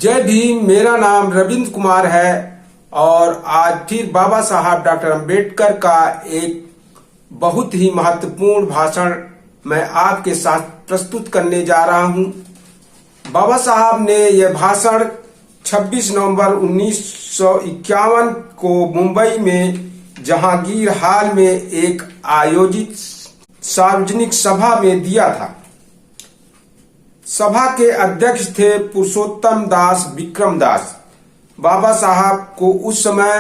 जय भीम। मेरा नाम रविंद्र कुमार है और आज फिर बाबा साहब डॉक्टर अंबेडकर का एक बहुत ही महत्वपूर्ण भाषण मैं आपके साथ प्रस्तुत करने जा रहा हूं। बाबा साहब ने यह भाषण 26 नवंबर 1951 को मुंबई में जहांगीर हॉल में एक आयोजित सार्वजनिक सभा में दिया था। सभा के अध्यक्ष थे पुरुषोत्तम दास विक्रम दास। बाबा साहब को उस समय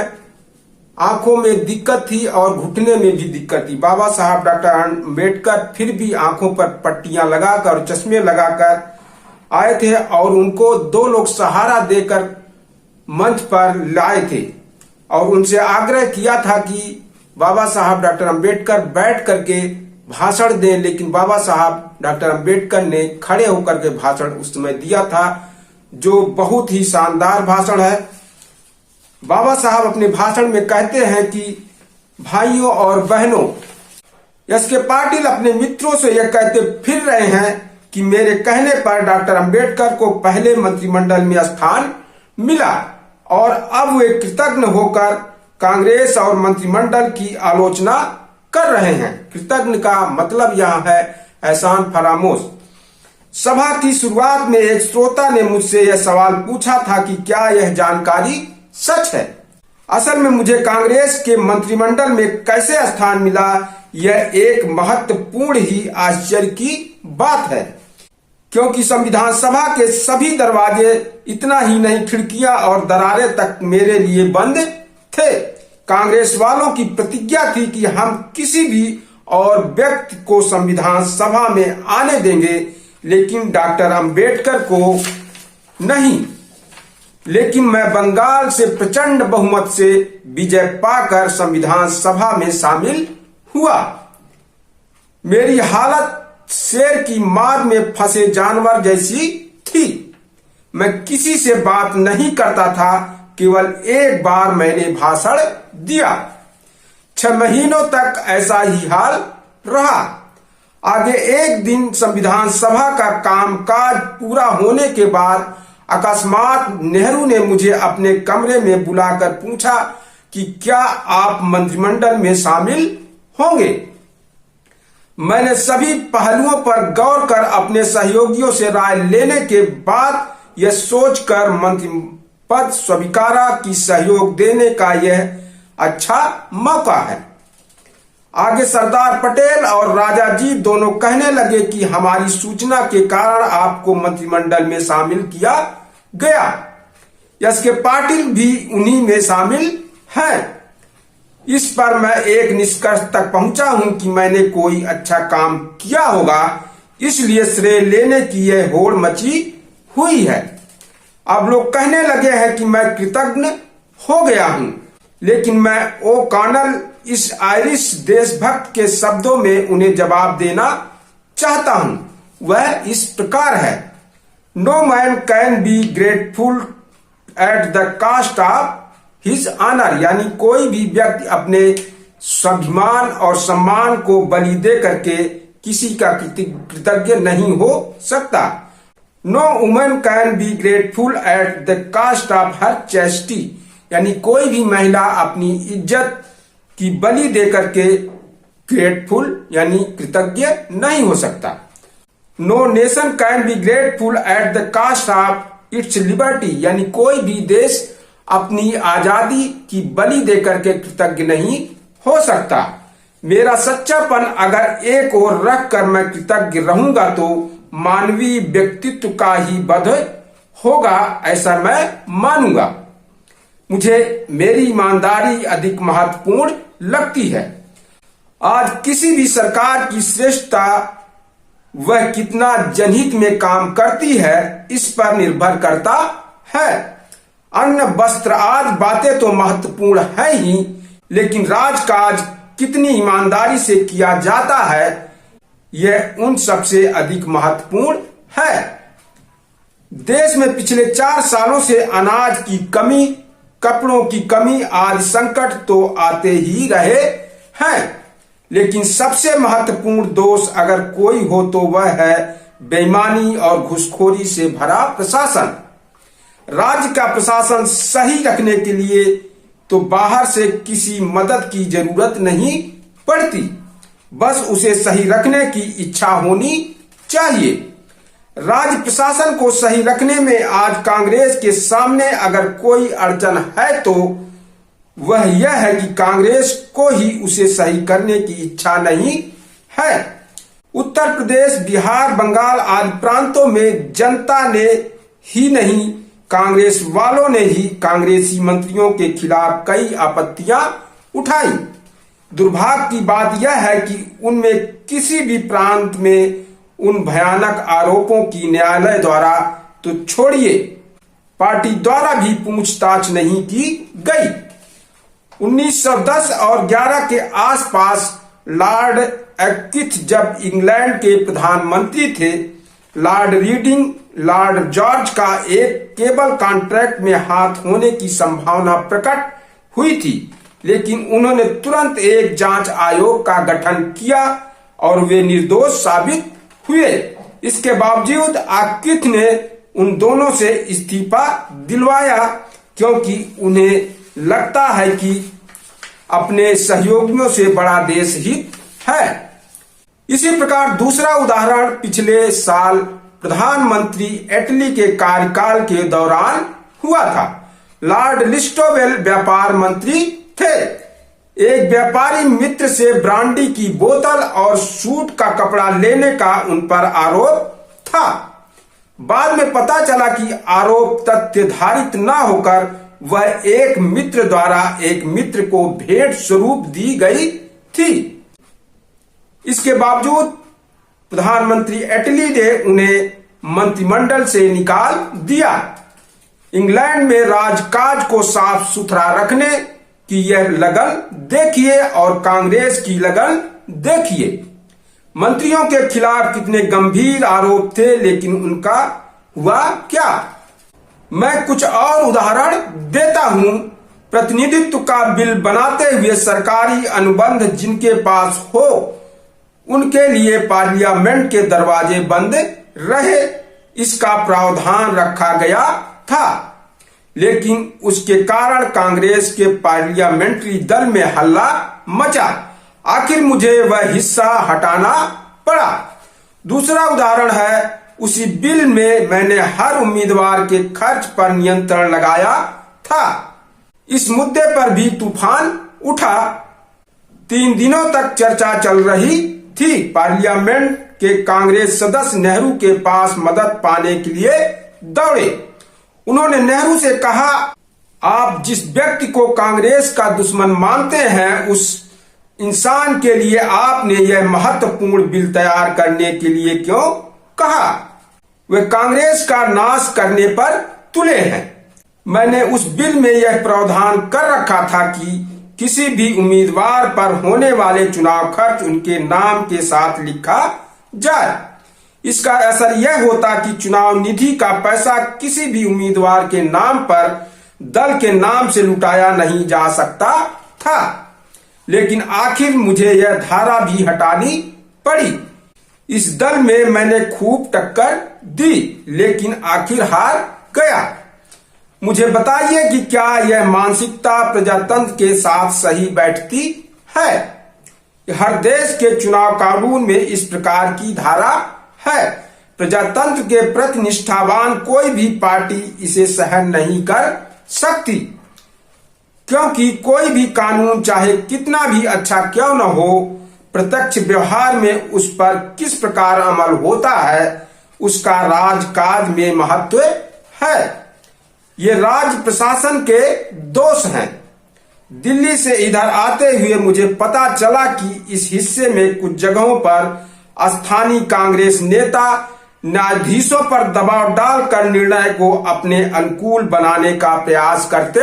आंखों में दिक्कत थी और घुटने में भी दिक्कत थी। बाबा साहब डॉक्टर अंबेडकर फिर भी आंखों पर पट्टियां लगाकर और चश्मे लगाकर आए थे और उनको दो लोग सहारा देकर मंच पर लाए थे और उनसे आग्रह किया था कि बाबा साहब डॉक्टर अंबेडकर बैठ करके भाषण दें, लेकिन बाबा साहब डॉक्टर अंबेडकर ने खड़े होकर के भाषण उस समय दिया था, जो बहुत ही शानदार भाषण है। बाबा साहब अपने भाषण में कहते हैं कि भाइयों और बहनों, एस.के. पाटिल अपने मित्रों से यह कहते फिर रहे हैं कि मेरे कहने पर डॉक्टर अंबेडकर को पहले मंत्रिमंडल में स्थान मिला और अब वे कृतज्ञ होकर कांग्रेस और मंत्रिमंडल की आलोचना कर रहे हैं। कृतज्ञ का मतलब यहाँ है एहसान फरामोश। सभा की शुरुआत में एक श्रोता ने मुझसे यह सवाल पूछा था कि क्या यह जानकारी सच है। असल में मुझे कांग्रेस के मंत्रिमंडल में कैसे स्थान मिला, यह एक महत्वपूर्ण ही आश्चर्य की बात है, क्योंकि संविधान सभा के सभी दरवाजे, इतना ही नहीं खिड़कियां और दरारें तक मेरे लिए बंद थे। कांग्रेस वालों की प्रतिज्ञा थी कि हम किसी भी और व्यक्ति को संविधान सभा में आने देंगे, लेकिन डॉक्टर अंबेडकर को नहीं। लेकिन मैं बंगाल से प्रचंड बहुमत से विजय पाकर संविधान सभा में शामिल हुआ। मेरी हालत शेर की मार में फंसे जानवर जैसी थी। मैं किसी से बात नहीं करता था, केवल एक बार मैंने भाषण दिया। 6 महीनों तक ऐसा ही हाल रहा। आगे एक दिन संविधान सभा का कामकाज पूरा होने के बाद अकस्मात नेहरू ने मुझे अपने कमरे में बुलाकर पूछा कि क्या आप मंत्रिमंडल में शामिल होंगे। मैंने सभी पहलुओं पर गौर कर अपने सहयोगियों से राय लेने के बाद यह सोचकर मंत्री पद स्वीकारा कि सहयोग देने का यह अच्छा मौका है। आगे सरदार पटेल और राजा जी दोनों कहने लगे कि हमारी सूचना के कारण आपको मंत्रिमंडल में शामिल किया गया। एस.के. पाटिल भी उन्हीं में शामिल हैं। इस पर मैं एक निष्कर्ष तक पहुंचा हूं कि मैंने कोई अच्छा काम किया होगा, इसलिए श्रेय लेने की यह होड़ मची हुई है। अब लोग कहने लगे हैं कि मैं कृतज्ञ हो गया हूं, लेकिन मैं ओ कॉनल इस आयरिश देशभक्त के शब्दों में उन्हें जवाब देना चाहता हूं। वह इस प्रकार है, no man can be grateful at the cost of his honour, यानी कोई भी व्यक्ति अपने स्वाभिमान और सम्मान को बलि दे करके किसी का कृतज्ञ नहीं हो सकता। No woman can be grateful at the cost of her chastity, यानी कोई भी महिला अपनी इज्जत की बलि दे करके ग्रेटफुल यानी कृतज्ञ नहीं हो सकता। No nation can be grateful at the cost of its liberty, यानी कोई भी देश अपनी आजादी की बलि देकर के कृतज्ञ नहीं हो सकता। मेरा सच्चापन अगर एक ओर रख कर मैं कृतज्ञ रहूंगा तो मानवीय व्यक्तित्व का ही वध होगा, ऐसा मैं मानूंगा। मुझे मेरी ईमानदारी अधिक महत्वपूर्ण लगती है। आज किसी भी सरकार की श्रेष्ठता वह कितना जनहित में काम करती है, इस पर निर्भर करता है। अन्न वस्त्र आदि बातें तो महत्वपूर्ण है ही, लेकिन राजकाज कितनी ईमानदारी से किया जाता है, यह उन सबसे अधिक महत्वपूर्ण है। देश में पिछले 4 सालों से अनाज की कमी, कपड़ों की कमी आदि संकट तो आते ही रहे हैं, लेकिन सबसे महत्वपूर्ण दोष अगर कोई हो तो वह है बेईमानी और घूसखोरी से भरा प्रशासन। राज्य का प्रशासन सही रखने के लिए तो बाहर से किसी मदद की जरूरत नहीं पड़ती, बस उसे सही रखने की इच्छा होनी चाहिए। राज्य प्रशासन को सही रखने में आज कांग्रेस के सामने अगर कोई अड़चन है तो वह यह है कि कांग्रेस को ही उसे सही करने की इच्छा नहीं है। उत्तर प्रदेश, बिहार, बंगाल आदि प्रांतों में जनता ने ही नहीं, कांग्रेस वालों ने ही कांग्रेसी मंत्रियों के खिलाफ कई आपत्तियां उठाई। दुर्भाग्य की बात यह है कि उनमें किसी भी प्रांत में उन भयानक आरोपों की न्यायालय द्वारा तो छोड़िए, पार्टी द्वारा भी पूछताछ नहीं की गई। 1910 और 11 के आसपास लॉर्ड एक्विथ जब इंग्लैंड के प्रधानमंत्री थे, लॉर्ड रीडिंग, लॉर्ड जॉर्ज का एक केबल कॉन्ट्रैक्ट में हाथ होने की संभावना प्रकट हुई थी, लेकिन उन्होंने तुरंत एक जांच आयोग का गठन किया और वे निर्दोष साबित हुए। इसके बावजूद एक्विथ ने उन दोनों से इस्तीफा दिलवाया क्योंकि उन्हें लगता है कि अपने सहयोगियों से बड़ा देश हित है। इसी प्रकार दूसरा उदाहरण पिछले साल प्रधानमंत्री एटली के कार्यकाल के दौरान हुआ था। लॉर्ड लिस्टोवेल व्यापार मंत्री थे। एक व्यापारी मित्र से ब्रांडी की बोतल और सूट का कपड़ा लेने का उन पर आरोप था। बाद में पता चला कि आरोप तथ्यधारित न होकर वह एक मित्र द्वारा एक मित्र को भेंट स्वरूप दी गई थी। इसके बावजूद प्रधानमंत्री एटली ने उन्हें मंत्रिमंडल से निकाल दिया। इंग्लैंड में राजकाज को साफ सुथरा रखने की यह लगन देखिए और कांग्रेस की लगन देखिए। मंत्रियों के खिलाफ कितने गंभीर आरोप थे, लेकिन उनका हुआ क्या? मैं कुछ और उदाहरण देता हूं। प्रतिनिधित्व का बिल बनाते हुए सरकारी अनुबंध जिनके पास हो उनके लिए पार्लियामेंट के दरवाजे बंद रहे, इसका प्रावधान रखा गया था, लेकिन उसके कारण कांग्रेस के पार्लियामेंट्री दल में हल्ला मचा। आखिर मुझे वह हिस्सा हटाना पड़ा। दूसरा उदाहरण है, उसी बिल में मैंने हर उम्मीदवार के खर्च पर नियंत्रण लगाया था। इस मुद्दे पर भी तूफान उठा। 3 दिनों तक चर्चा चल रही थी। पार्लियामेंट के कांग्रेस सदस्य नेहरू के पास मदद पाने के लिए दौड़े। उन्होंने नेहरू से कहा, आप जिस व्यक्ति को कांग्रेस का दुश्मन मानते हैं उस इंसान के लिए आपने यह महत्वपूर्ण बिल तैयार करने के लिए क्यों कहा? वे कांग्रेस का नाश करने पर तुले हैं। मैंने उस बिल में यह प्रावधान कर रखा था कि किसी भी उम्मीदवार पर होने वाले चुनाव खर्च उनके नाम के साथ लिखा जाए। इसका असर यह होता कि चुनाव निधि का पैसा किसी भी उम्मीदवार के नाम पर दल के नाम से लुटाया नहीं जा सकता था। लेकिन आखिर मुझे यह धारा भी हटानी पड़ी। इस दल में मैंने खूब टक्कर दी, लेकिन आखिर हार गया। मुझे बताइए कि क्या यह मानसिकता प्रजातंत्र के साथ सही बैठती है? हर देश के चुनाव कानून में इस प्रकार की धारा है। प्रजातंत्र के प्रति निष्ठावान कोई भी पार्टी इसे सहन नहीं कर सकती, क्योंकि कोई भी कानून चाहे कितना भी अच्छा क्यों न हो, प्रत्यक्ष व्यवहार में उस पर किस प्रकार अमल होता है उसका राजकाज में महत्व है। ये राज्य प्रशासन के दोष हैं। दिल्ली से इधर आते हुए मुझे पता चला कि इस हिस्से में कुछ जगहों पर स्थानीय कांग्रेस नेता न्यायाधीशों पर दबाव डालकर निर्णय को अपने अनुकूल बनाने का प्रयास करते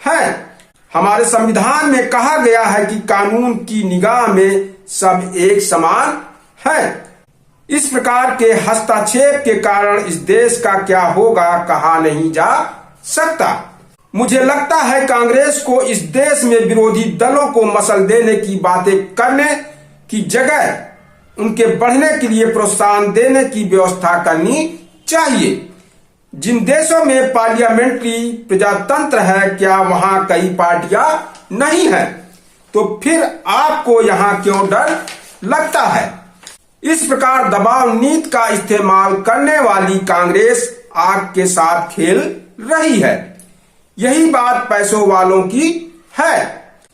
हैं। हमारे संविधान में कहा गया है कि कानून की निगाह में सब एक समान हैं। इस प्रकार के हस्तक्षेप के कारण इस देश का क्या होगा कहा नहीं जा सकता। मुझे लगता है कांग्रेस को इस देश में विरोधी दलों को मसल देने की बातें करने की जगह उनके बढ़ने के लिए प्रोत्साहन देने की व्यवस्था करनी चाहिए। जिन देशों में पार्लियामेंट्री प्रजातंत्र है, क्या वहां कई पार्टियां नहीं है? तो फिर आपको यहां क्यों डर लगता है? इस प्रकार दबाव नीति का इस्तेमाल करने वाली कांग्रेस आग के साथ खेल रही है। यही बात पैसों वालों की है।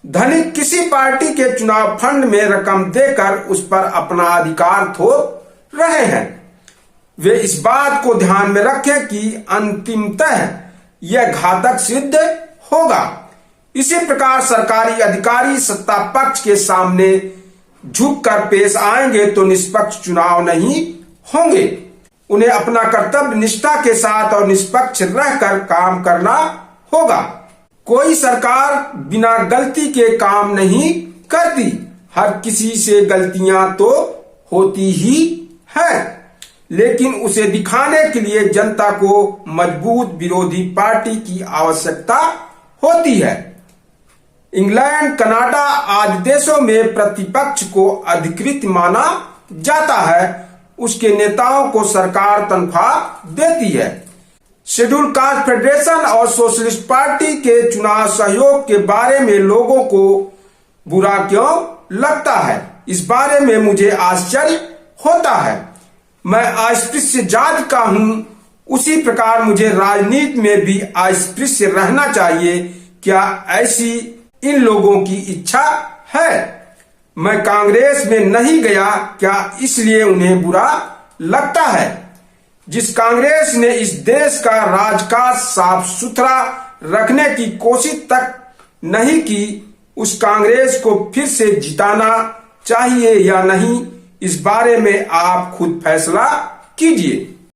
धनिक किसी पार्टी के चुनाव फंड में रकम देकर उस पर अपना अधिकार थोप रहे हैं। वे इस बात को ध्यान में रखें कि अंतिमतः यह घातक सिद्ध होगा। इसी प्रकार सरकारी अधिकारी सत्ता पक्ष के सामने झुककर पेश आएंगे तो निष्पक्ष चुनाव नहीं होंगे। उन्हें अपना कर्तव्य निष्ठा के साथ और निष्पक्ष रहकर काम करना होगा। कोई सरकार बिना गलती के काम नहीं करती। हर किसी से गलतियां तो होती ही है, लेकिन उसे दिखाने के लिए जनता को मजबूत विरोधी पार्टी की आवश्यकता होती है। इंग्लैंड, कनाडा आदि देशों में प्रतिपक्ष को अधिकृत माना जाता है। उसके नेताओं को सरकार तनख्वाह देती है। शेड्यूल कास्ट फेडरेशन और सोशलिस्ट पार्टी के चुनाव सहयोग के बारे में लोगों को बुरा क्यों लगता है, इस बारे में मुझे आश्चर्य होता है। मैं अस्पृश्य जाति का हूं, उसी प्रकार मुझे राजनीति में भी अस्पृश्य रहना चाहिए। क्या ऐसी इन लोगों की इच्छा है? मैं कांग्रेस में नहीं गया, क्या इसलिए उन्हें बुरा लगता है? जिस कांग्रेस ने इस देश का राजकाज साफ सुथरा रखने की कोशिश तक नहीं की, उस कांग्रेस को फिर से जिताना चाहिए या नहीं, इस बारे में आप खुद फैसला कीजिए।